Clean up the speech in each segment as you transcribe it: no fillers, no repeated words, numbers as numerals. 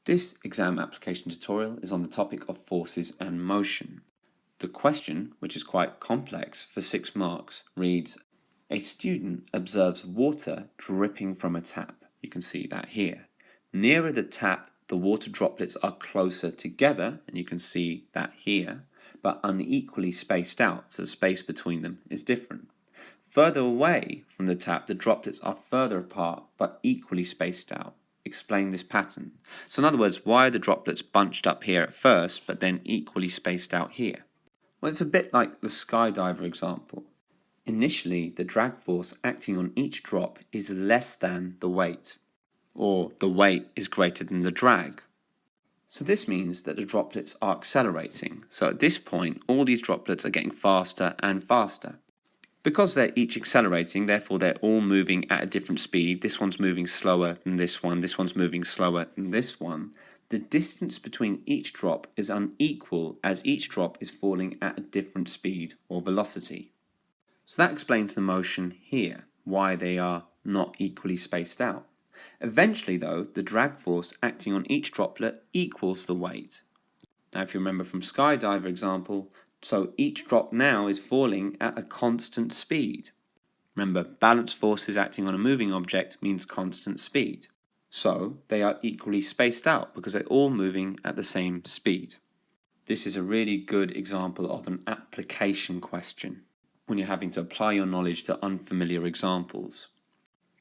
This exam application tutorial is on the topic of forces and motion. The question, which is quite complex for 6 marks, reads, a student observes water dripping from a tap. You can see that here. Nearer the tap, the water droplets are closer together, and you can see that here, but unequally spaced out, so the space between them is different. Further away from the tap, the droplets are further apart, but equally spaced out. Explain this pattern. So in other words, why are the droplets bunched up here at first, but then equally spaced out here? Well, it's a bit like the skydiver example. Initially, the drag force acting on each drop is less than the weight, or the weight is greater than the drag. So this means that the droplets are accelerating. So at this point, all these droplets are getting faster and faster. Because they're each accelerating, therefore they're all moving at a different speed. This one's moving slower than this one's moving slower than this one. The distance between each drop is unequal as each drop is falling at a different speed or velocity. So that explains the motion here, why they are not equally spaced out. Eventually though, the drag force acting on each droplet equals the weight. Now if you remember from skydiver example, so each drop now is falling at a constant speed. Remember, balance forces acting on a moving object means constant speed. So they are equally spaced out because they're all moving at the same speed. This is a really good example of an application question when you're having to apply your knowledge to unfamiliar examples.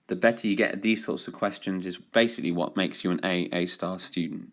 The better you get at these sorts of questions is basically what makes you an A-star student.